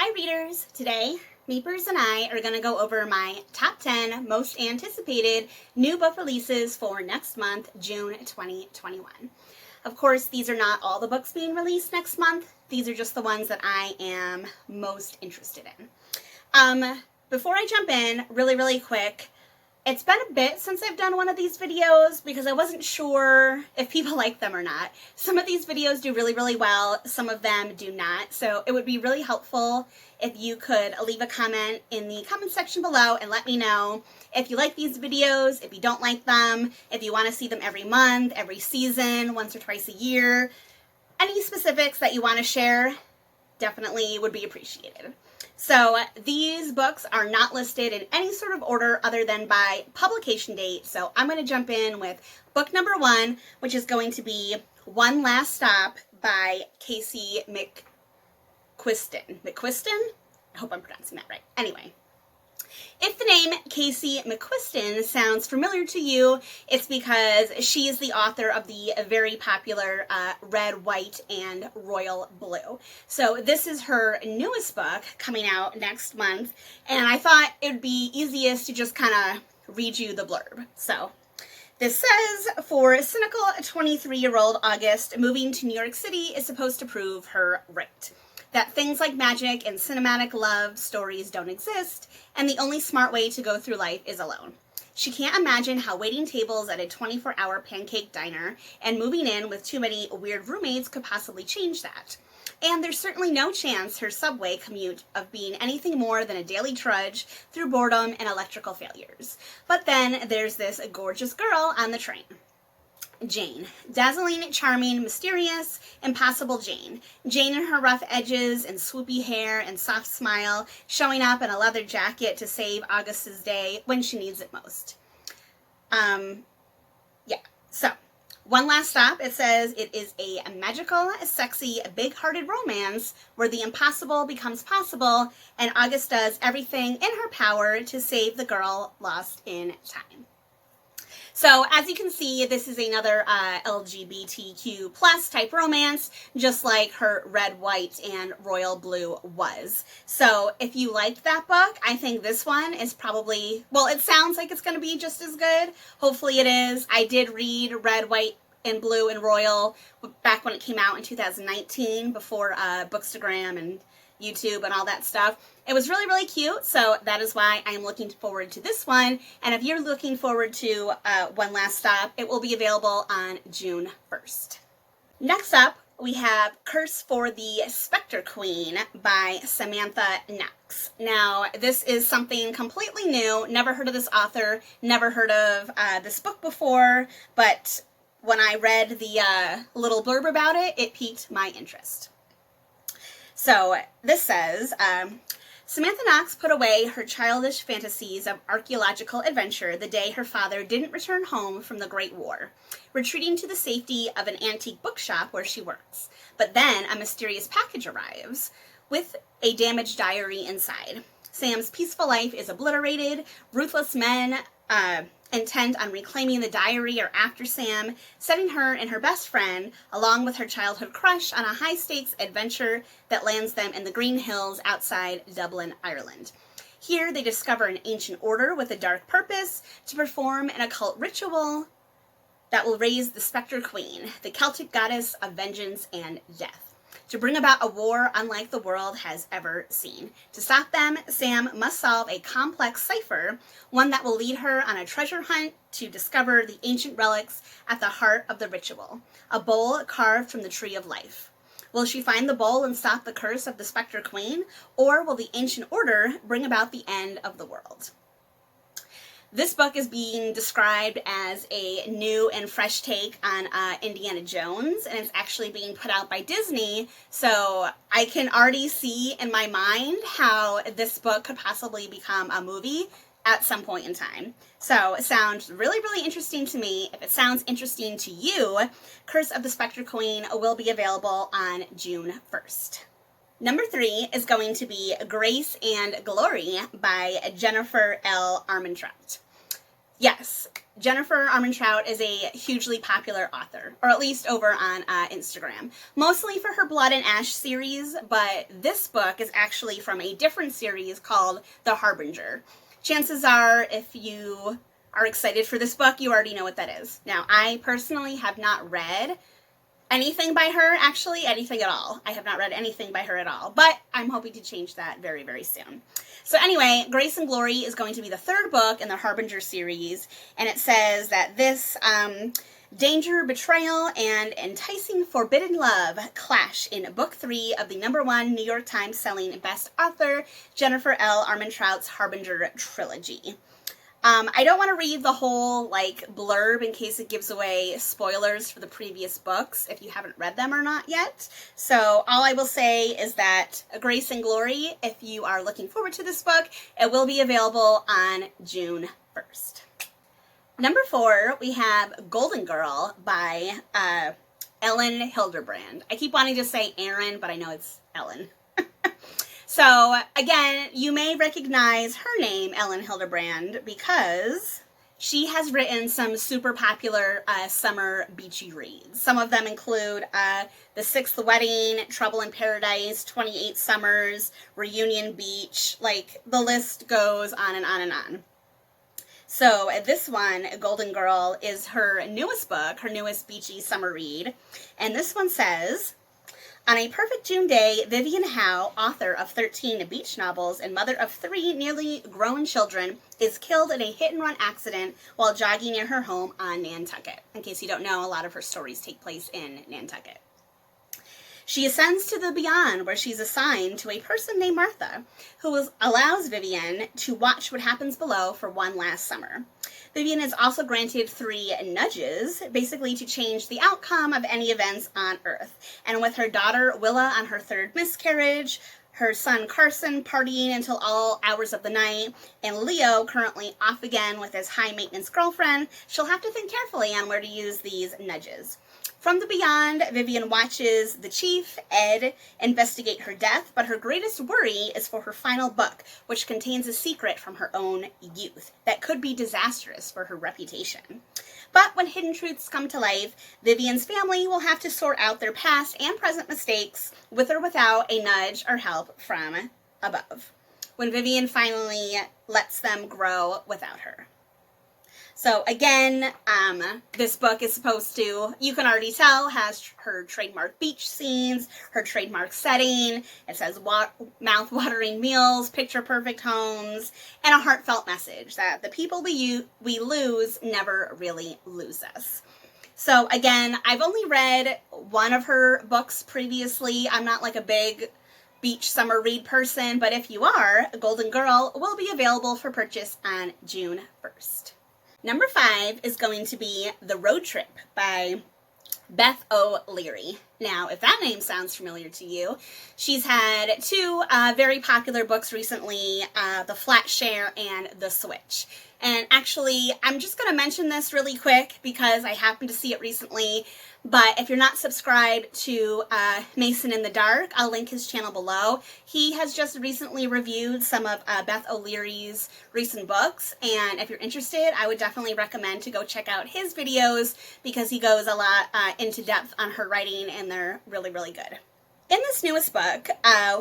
Hi readers! Today, Meepers and I are going to go over my top 10 most anticipated new book releases for next month, June 2021. Of course, these are not all the books being released next month. These are just the ones that I am most interested in. Before I jump in, really quick, it's been a bit since I've done one of these videos because I wasn't sure if people like them or not. Some of these videos do really well, some of them do not, so it would be really helpful if you could leave a comment in the comment section below and let me know if you like these videos, if you don't like them, if you want to see them every month, every season, once or twice a year. Any specifics that you want to share definitely would be appreciated. So these books are not listed in any sort of order other than by publication date. So I'm going to jump in with book number 1, which is going to be One Last Stop by caseymcquiston. McQuiston? I hope I'm pronouncing that right. Anyway. If the name caseymcquiston sounds familiar to you, it's because she is the author of the very popular Red, White, and Royal Blue. So this is her newest book coming out next month, and I thought it would be easiest to just kind of read you the blurb. So this says, for cynical 23-year-old August, moving to New York City is supposed to prove her right. That things like magic and cinematic love stories don't exist, and the only smart way to go through life is alone. She can't imagine how waiting tables at a 24-hour pancake diner and moving in with too many weird roommates could possibly change that. And there's certainly no chance her subway commute of being anything more than a daily trudge through boredom and electrical failures. But then there's this gorgeous girl on the train. Jane. Dazzling, charming, mysterious, impossible Jane. Jane in her rough edges and swoopy hair and soft smile, showing up in a leather jacket to save August's day when she needs it most. So, One Last Stop, it says it is a magical, sexy, big-hearted romance where the impossible becomes possible and August does everything in her power to save the girl lost in time. So, as you can see, this is another LGBTQ plus type romance, just like her Red, White, and Royal Blue was. So, if you liked that book, I think this one is probably, well, it sounds like it's going to be just as good. Hopefully it is. I did read Red, White, and Blue and Royal back when it came out in 2019, before Bookstagram and YouTube and all that stuff. It was really cute, so that is why I am looking forward to this one. And if you're looking forward to One Last Stop, it will be available on June 1st. Next up, we have Curse for the Specter Queen by Samantha Knox. Now, this is something completely new. Never heard of this author, never heard of this book before, but when I read the little blurb about it, it piqued my interest. So, this says, Samantha Knox put away her childish fantasies of archaeological adventure the day her father didn't return home from the Great War, retreating to the safety of an antique bookshop where she works. But then a mysterious package arrives with a damaged diary inside. Sam's peaceful life is obliterated. Ruthless men intent on reclaiming the diary are after Sam, setting her and her best friend, along with her childhood crush, on a high-stakes adventure that lands them in the Green Hills outside Dublin, Ireland. Here they discover an ancient order with a dark purpose to perform an occult ritual that will raise the Spectre Queen, the Celtic goddess of vengeance and death, to bring about a war unlike the world has ever seen. To stop them, Sam must solve a complex cipher, one that will lead her on a treasure hunt to discover the ancient relics at the heart of the ritual, a bowl carved from the Tree of Life. Will she find the bowl and stop the curse of the Spectre Queen, or will the ancient order bring about the end of the world? This book is being described as a new and fresh take on Indiana Jones, and it's actually being put out by Disney, so I can already see in my mind how this book could possibly become a movie at some point in time. So it sounds really interesting to me. If it sounds interesting to you, Curse of the Specter Queen will be available on June 1st. Number 3 is going to be Grace and Glory by Jenniferarmentrout. Yes, Jenniferarmentrout is a hugely popular author, or at least over on Instagram, mostly for her Blood and Ash series, but this book is actually from a different series called The Harbinger. Chances are, if you are excited for this book, you already know what that is. Now, I personally have not read anything by her, actually, anything at all. I have not read anything by her at all, but I'm hoping to change that very, very soon. So anyway, Grace and Glory is going to be the third book in the Harbinger series, and it says that this danger, betrayal, and enticing forbidden love clash in book 3 of the #1 New York Times selling best author Jennifer L. Armentrout's Harbinger trilogy. I don't want to read the whole, blurb in case it gives away spoilers for the previous books if you haven't read them or not yet. So all I will say is that Grace and Glory, if you are looking forward to this book, it will be available on June 1st. Number 4, we have Goldengirl by Elinhilderbrand. I keep wanting to say Aaron, but I know it's Ellen. So, again, you may recognize her name, Elinhilderbrand, because she has written some super popular summer beachy reads. Some of them include The Sixth Wedding, Trouble in Paradise, 28 Summers, Reunion Beach, the list goes on and on and on. So this one, Goldengirl, is her newest book, her newest beachy summer read, and this one says, on a perfect June day, Vivian Howe, author of 13 beach novels and mother of 3 nearly grown children, is killed in a hit-and-run accident while jogging near her home on Nantucket. In case you don't know, a lot of her stories take place in Nantucket. She ascends to the beyond, where she's assigned to a person named Martha, who allows Vivian to watch what happens below for one last summer. Vivian is also granted 3 nudges, basically to change the outcome of any events on Earth. And with her daughter Willa on her 3rd miscarriage, her son Carson partying until all hours of the night, and Leo currently off again with his high-maintenance girlfriend, she'll have to think carefully on where to use these nudges. From the beyond, Vivian watches the chief, Ed, investigate her death, but her greatest worry is for her final book, which contains a secret from her own youth that could be disastrous for her reputation. But when hidden truths come to life, Vivian's family will have to sort out their past and present mistakes with or without a nudge or help from above, when Vivian finally lets them grow without her. So again, this book is supposed to, you can already tell, has her trademark beach scenes, her trademark setting. It says mouth-watering meals, picture-perfect homes, and a heartfelt message that the people we lose never really lose us. So again, I've only read one of her books previously. I'm not a big beach summer read person, but if you are, Goldengirl will be available for purchase on June 1st. Number 5 is going to be Theroadtrip by betholeary. Now, if that name sounds familiar to you, she's had 2 very popular books recently, The Flat Share and The Switch. And actually, I'm just going to mention this really quick because I happened to see it recently. But if you're not subscribed to Mason in the Dark, I'll link his channel below. He has just recently reviewed some of betholeary's recent books. And if you're interested, I would definitely recommend to go check out his videos because he goes a lot into depth on her writing, and they're really, really good. In this newest book,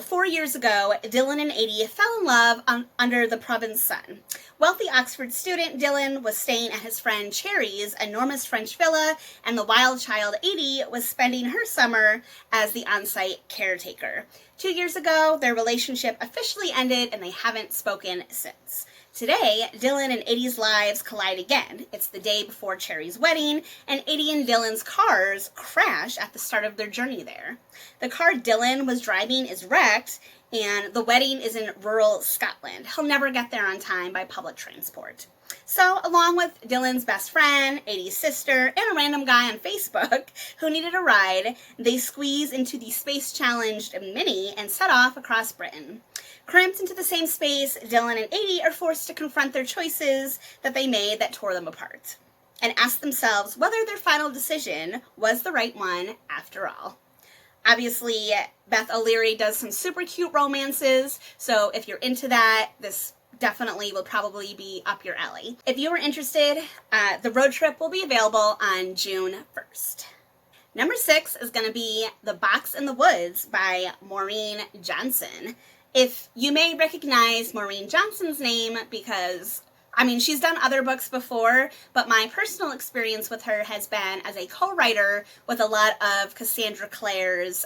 4 years ago, Dylan and Adie fell in love under the province sun. Wealthy Oxford student Dylan was staying at his friend Cherry's enormous French villa, and the wild child Adie was spending her summer as the on-site caretaker. 2 years ago, their relationship officially ended, and they haven't spoken since. Today, Dylan and Adie's lives collide again. It's the day before Cherry's wedding, and Adie and Dylan's cars crash at the start of their journey there. The car Dylan was driving is wrecked, and the wedding is in rural Scotland. He'll never get there on time by public transport. So, along with Dylan's best friend, Adie's sister, and a random guy on Facebook who needed a ride, they squeeze into the space-challenged Mini and set off across Britain. Cramped into the same space, Dylan and Adie are forced to confront their choices that they made that tore them apart, and ask themselves whether their final decision was the right one after all. Obviously, betholeary does some super cute romances, so if you're into that, this definitely will probably be up your alley. If you are interested, the road trip will be available on June 1st. Number 6 is going to be The Box in the Woods by Maureenjohnson. If you may recognize Maureenjohnson's name because, I mean, she's done other books before, but my personal experience with her has been as a co-writer with a lot of Cassandra Clare's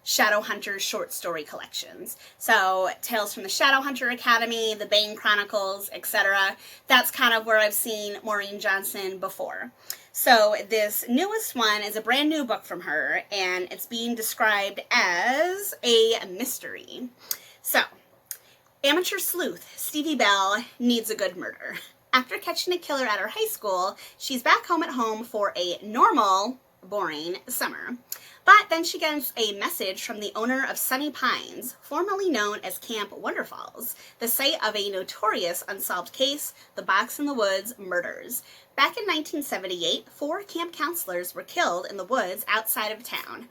Shadowhunter short story collections. So Tales from the Shadowhunter Academy, The Bane Chronicles, etc. That's kind of where I've seen Maureenjohnson before. So this newest one is a brand new book from her, and it's being described as a mystery. So, amateur sleuth Stevie Bell needs a good murder. After catching a killer at her high school, she's back home at home for a normal, boring summer. But then she gets a message from the owner of Sunny Pines, formerly known as Camp Wonderfalls, the site of a notorious unsolved case, the Box in the Woods murders. Back in 1978, 4 camp counselors were killed in the woods outside of town.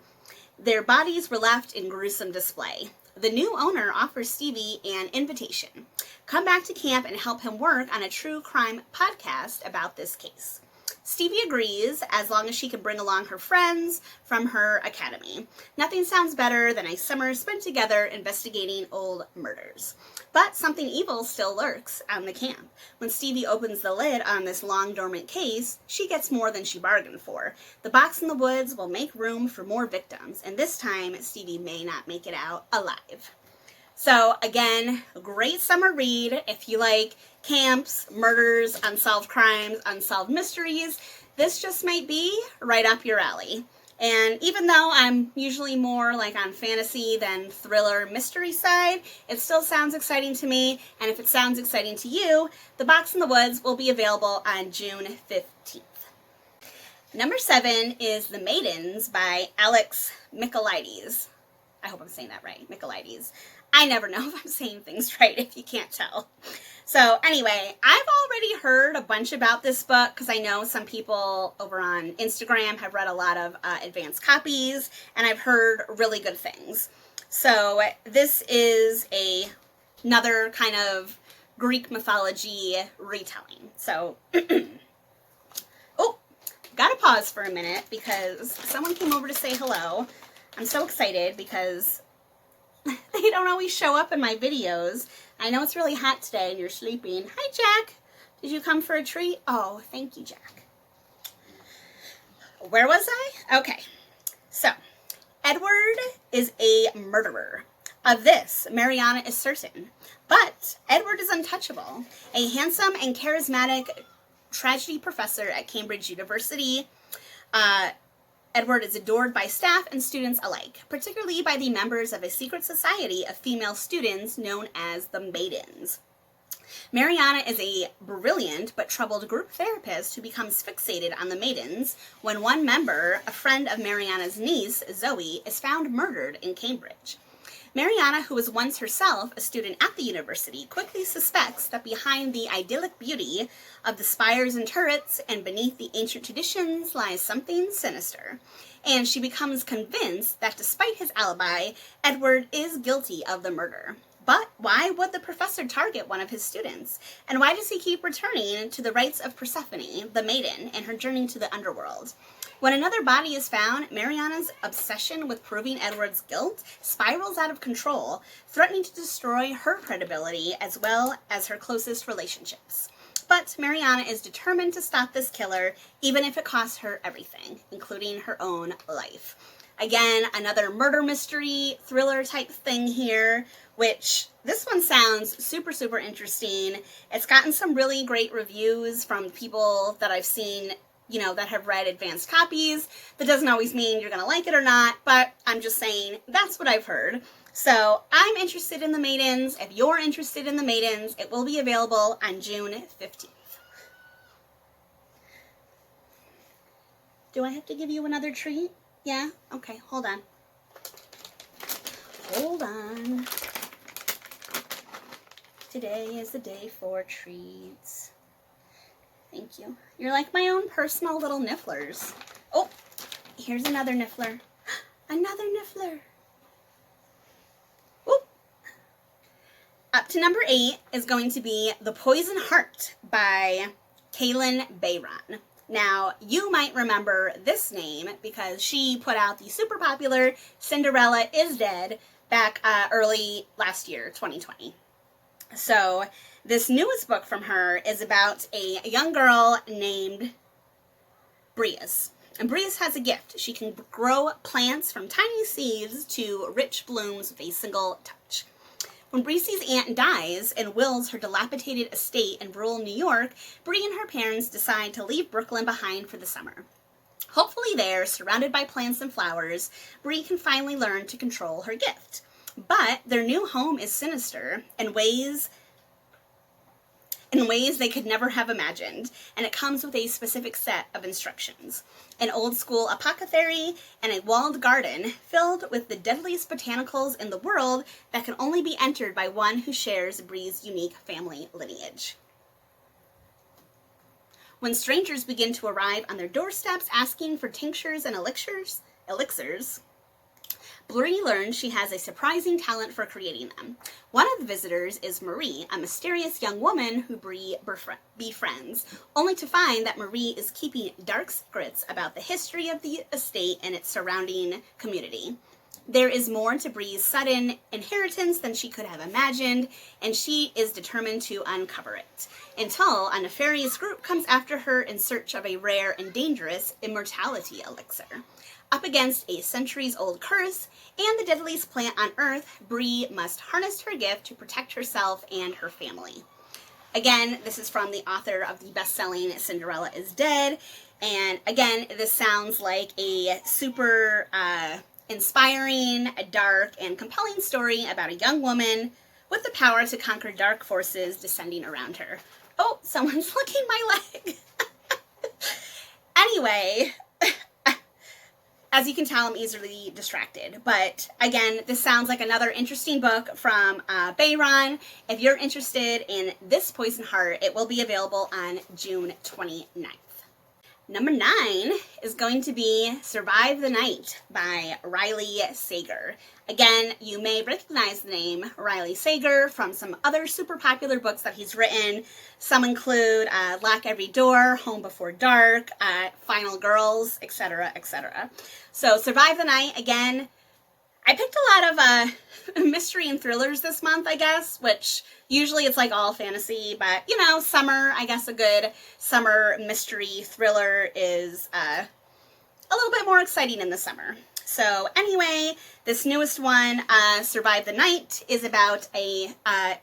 Their bodies were left in gruesome display. The new owner offers Stevie an invitation. Come back to camp and help him work on a true crime podcast about this case. Stevie agrees, as long as she can bring along her friends from her academy. Nothing sounds better than a summer spent together investigating old murders. But something evil still lurks on the camp. When Stevie opens the lid on this long-dormant case, she gets more than she bargained for. The Box in the Woods will make room for more victims, and this time, Stevie may not make it out alive. So, again, a great summer read if you like camps, murders, unsolved crimes, unsolved mysteries. This just might be right up your alley. And even though I'm usually more like on fantasy than thriller mystery side, it still sounds exciting to me. And if it sounds exciting to you, The Box in the Woods will be available on June 15th. Number 7 is The Maidens by alexmichaelides. I hope I'm saying that right, Michaelides. I never know if I'm saying things right if you can't tell. So anyway, I've already heard a bunch about this book because I know some people over on Instagram have read a lot of advanced copies, and I've heard really good things. So this is another kind of Greek mythology retelling. So, oh, gotta pause for a minute because someone came over to say hello. I'm so excited because they don't always show up in my videos. I know it's really hot today and you're sleeping. Hi, Jack. Did you come for a treat? Oh, thank you, Jack. Where was I? Okay. So, Edward is a murderer. Of this, Mariana is certain. But Edward is untouchable. A handsome and charismatic tragedy professor at Cambridge University. Edward is adored by staff and students alike, particularly by the members of a secret society of female students known as the Maidens. Mariana is a brilliant but troubled group therapist who becomes fixated on the Maidens when one member, a friend of Mariana's niece, Zoe, is found murdered in Cambridge. Mariana, who was once herself a student at the university, quickly suspects that behind the idyllic beauty of the spires and turrets and beneath the ancient traditions lies something sinister. And she becomes convinced that despite his alibi, Edward is guilty of the murder. But why would the professor target one of his students? And why does he keep returning to the rites of Persephone, the maiden, and her journey to the underworld? When another body is found, Mariana's obsession with proving Edward's guilt spirals out of control, threatening to destroy her credibility as well as her closest relationships. But Mariana is determined to stop this killer, even if it costs her everything, including her own life. Again, another murder mystery, thriller type thing here, which this one sounds super, super interesting. It's gotten some really great reviews from people that I've seen, that have read advanced copies. That doesn't always mean you're going to like it or not, but I'm just saying that's what I've heard. So I'm interested in the Maidens. If you're interested in the Maidens, it will be available on June 15th. Do I have to give you another treat? Yeah? Okay, hold on. Hold on. Today is the day for treats. Thank you. You're like my own personal little nifflers. Oh, here's another niffler. Another niffler. Oh. Up to number 8 is going to be The Poison Heart by Kalynnbayron. Now, you might remember this name because she put out the super popular Cinderella is Dead back early last year, 2020. So, this newest book from her is about a young girl named Breeze. And Breeze has a gift. She can grow plants from tiny seeds to rich blooms with a single touch. When Breezy's aunt dies and wills her dilapidated estate in rural New York, Bree and her parents decide to leave Brooklyn behind for the summer. Hopefully there, surrounded by plants and flowers, Bree can finally learn to control her gift. But their new home is sinister in ways they could never have imagined, and it comes with a specific set of instructions. An old-school apothecary and a walled garden filled with the deadliest botanicals in the world that can only be entered by one who shares Bree's unique family lineage. When strangers begin to arrive on their doorsteps asking for tinctures and elixirs, Bree learns she has a surprising talent for creating them. One of the visitors is Marie, a mysterious young woman who Bree befriends, only to find that Marie is keeping dark secrets about the history of the estate and its surrounding community. There is more to Bree's sudden inheritance than she could have imagined, and she is determined to uncover it, until a nefarious group comes after her in search of a rare and dangerous immortality elixir. Up against a centuries-old curse and the deadliest plant on Earth, Bree must harness her gift to protect herself and her family. Again, this is from the author of the best-selling Cinderella is Dead, and again, this sounds like a super inspiring, dark, and compelling story about a young woman with the power to conquer dark forces descending around her. Oh, someone's licking my leg! Anyway, as you can tell, I'm easily distracted. But again, this sounds like another interesting book from Bayron. If you're interested in This Poison Heart, it will be available on June 29th. Number 9 is going to be Survive the Night by rileysager. Again, you may recognize the name rileysager from some other super popular books that he's written. Some include Lock Every Door, Home Before Dark, Final Girls, etc., etc. So Survive the Night, again, I picked a lot of mystery and thrillers this month, I guess, which usually it's like all fantasy, but, you know, summer, I guess a good summer mystery thriller is a little bit more exciting in the summer. So anyway, this newest one, Survive the Night, is about a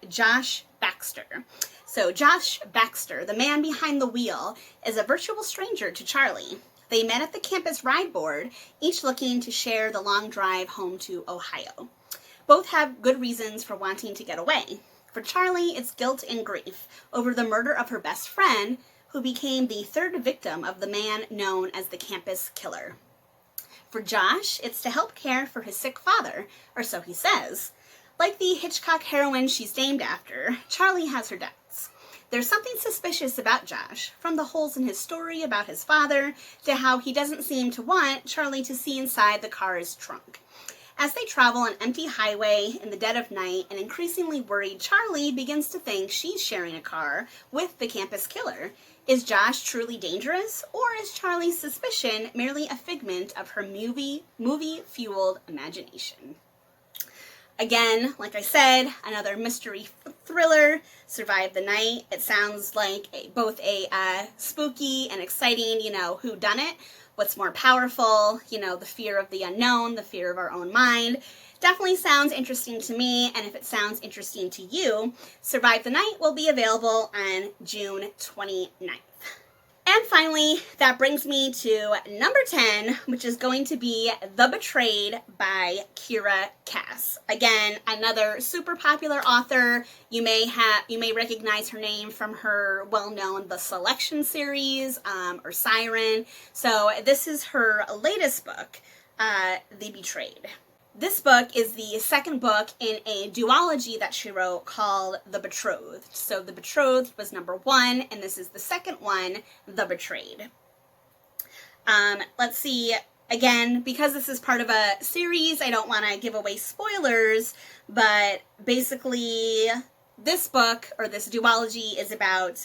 Josh Baxter. So Josh Baxter, the man behind the wheel, is a virtual stranger to Charlie. They met at the campus ride board, each looking to share the long drive home to Ohio. Both have good reasons for wanting to get away. For Charlie, it's guilt and grief over the murder of her best friend, who became the third victim of the man known as the campus killer. For Josh, it's to help care for his sick father, or so he says. Like the Hitchcock heroine she's named after, Charlie has her doubts. There's something suspicious about Josh, from the holes in his story about his father to how he doesn't seem to want Charlie to see inside the car's trunk. As they travel an empty highway in the dead of night, an increasingly worried Charlie begins to think she's sharing a car with the campus killer. Is Josh truly dangerous, or is Charlie's suspicion merely a figment of her movie-fueled imagination? Again, like I said, another mystery thriller, Survive the Night. It sounds like both a spooky and exciting, whodunit. What's more powerful, the fear of the unknown, the fear of our own mind. Definitely sounds interesting to me, and if it sounds interesting to you, Survive the Night will be available on June 29th. And finally, that brings me to number 10, which is going to be The Betrayed by Kieracass. Again, another super popular author. You may recognize her name from her well-known The Selection series, or Siren. So this is her latest book, The Betrayed. This book is the second book in a duology that she wrote called The Betrothed. So The Betrothed was number 1, and this is the second one, The Betrayed. Let's see, again, because this is part of a series, I don't want to give away spoilers, but basically this book, or this duology, is about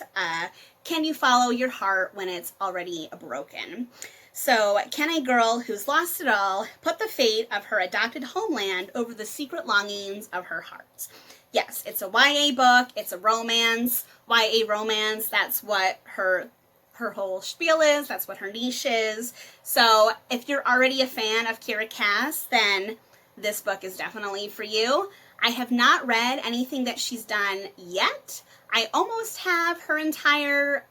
can you follow your heart when it's already broken? So, can a girl who's lost it all put the fate of her adopted homeland over the secret longings of her heart? Yes, it's a YA book, it's a romance, YA romance, that's what her whole spiel is, that's what her niche is. So, if you're already a fan of Kieracass, then this book is definitely for you. I have not read anything that she's done yet. I almost have her entire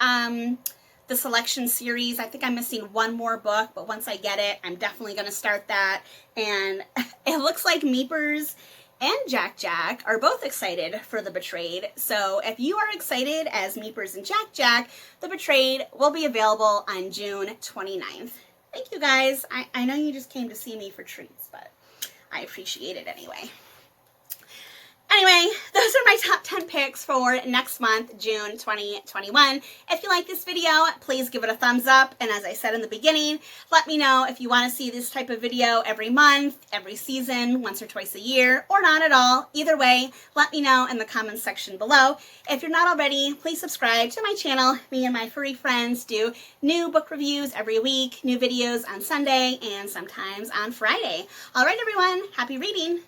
the selection series. I think I'm missing one more book, but once I get it, I'm definitely going to start that. And it looks like Meepers and Jack are both excited for The Betrayed. So if you are excited as Meepers and Jack, The Betrayed will be available on June 29th. Thank you guys. I know you just came to see me for treats, but I appreciate it anyway. Anyway, those are my top 10 picks for next month, June 2021. If you like this video, please give it a thumbs up. And as I said in the beginning, let me know if you want to see this type of video every month, every season, once or twice a year, or not at all. Either way, let me know in the comments section below. If you're not already, please subscribe to my channel. Me and my furry friends do new book reviews every week, new videos on Sunday, and sometimes on Friday. All right, everyone, happy reading.